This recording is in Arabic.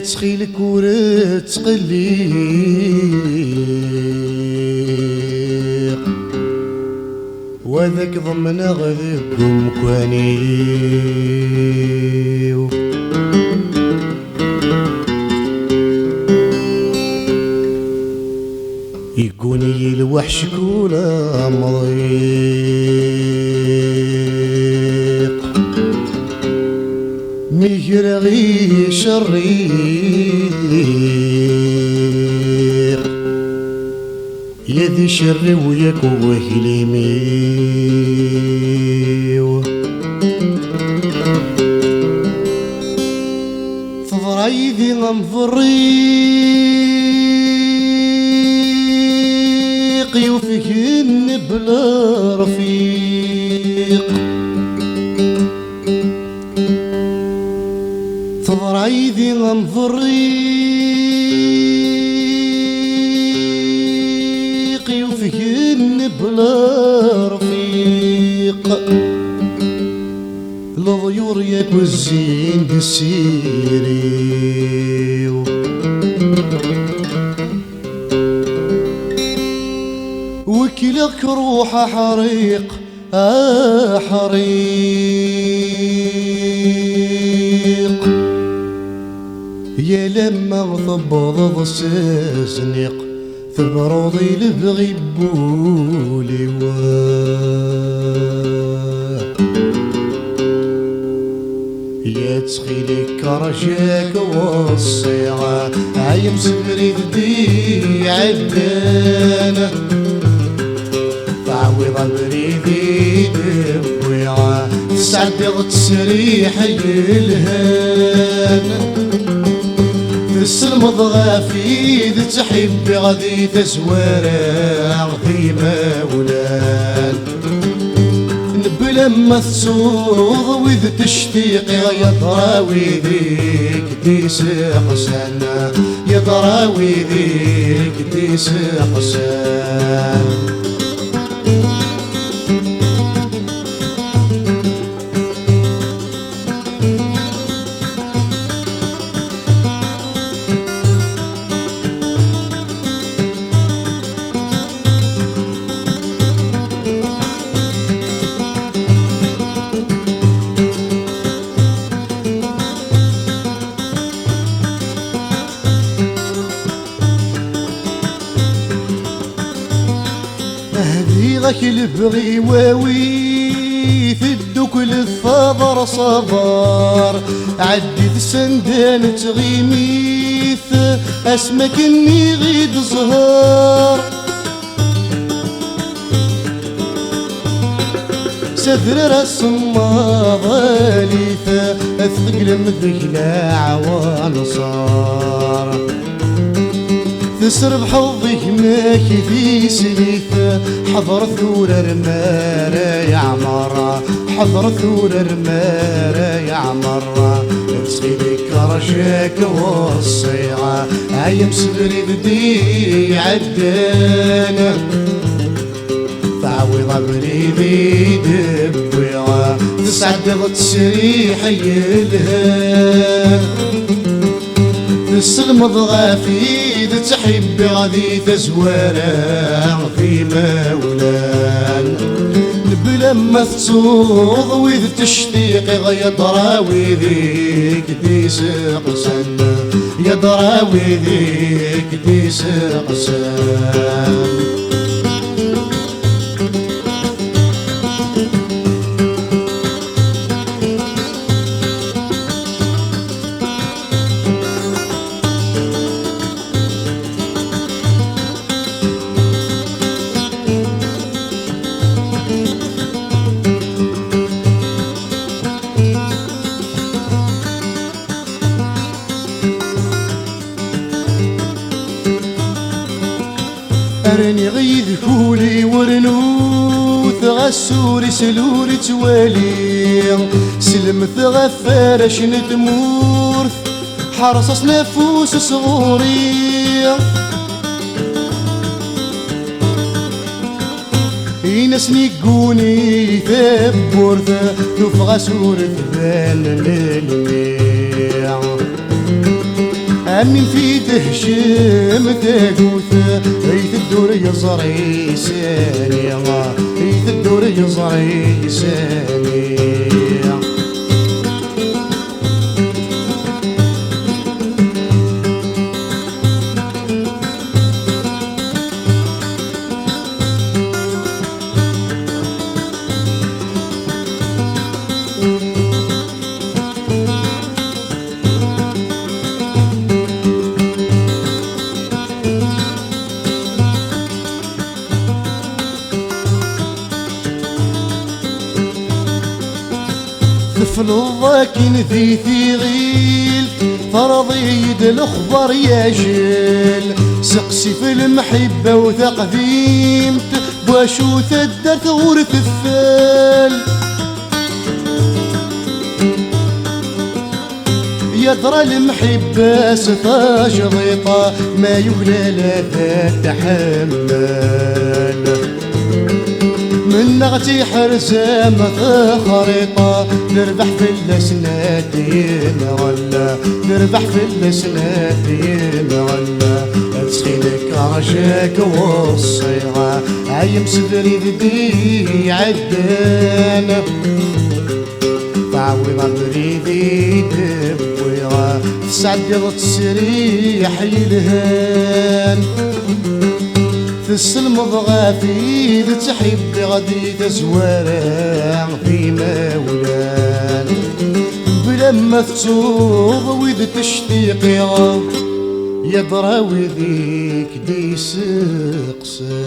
تخيلك ورد تقليق وذاك ضمن غذب مكوانيو يكوني الوحش كولا مضيق ميجرغي شريق يدي شر وياك وهليميو فضرايدي غنفريق يوفيهن بلا رفيق فضرايدي غنفريق يوفيهن بلا رفيق الضيور ياك والزين دسيريو وكلك روح حريق حريق يا لما ثبض السزنيق ثبروضي لبغي بولي يا تخيلك رجاك والصيغة عايم سمري دي عدانة تعويض بريدي دبويعة تسعد تسريح الهان تسلم ضغافي ذي تحب غادي تزوارع في مولان لما تصوض وإذ تشتيقي يا ضراوي ذيك ديس حسن يا ضراوي ذيك ديس حسن هديغك البغي واوي في الدكل الثابر صبار عدي سندان تغيميث اسمك اني غيد زهار سفر راس الصماضاليث اثقل مذكلا عوان صار تسرب حظك ماكي في سليفة حضر ثور المارة يا عمرة حضر ثور المارة يا عمرة تسخيلك رجاك والصيغة عايم سبري بدي عدانة تعويض بريدي دبويعة تسعد تسريح يلها تسلم ضغافي تحب غادي تزوارع في مولان بلما تصوض وإذ تشتيقي غيا ضراوي ذيك ديس قسن يا ضراوي ذيك ديس قسن أرني غيذ كولي ورنوث غسوري سلوري توالي سلمت غفار شنت مورث حرصص نفوس صغوري ينسني قوني ثبورث ذوف غسور ثبان للميع عمين في دهشم ثاقوث ايث الدور يزرعي ساني ايث الدور يزرعي ساني طفل الضاكن في ثقيل فرضيد الأخبار يا جيل سقسي في المحبة وثقفيمت بواشو ثدر ثور ثفال يدرى المحبة ستاج ضيطة ما يولى لا تتحمل من نغتي حرزامة خريطة نربح في السناتين غلا نربح في السناتين غلا تسخينك رجاك والصيغة عايم سفري ذدي عدان تعويض بريدي دبويغة تسعد تسريح يلهان السلم ضغافي تحب غدي تزوارع في مولان بلما تسوغ وذ تشتيقي يدرى وذيك دي سقسان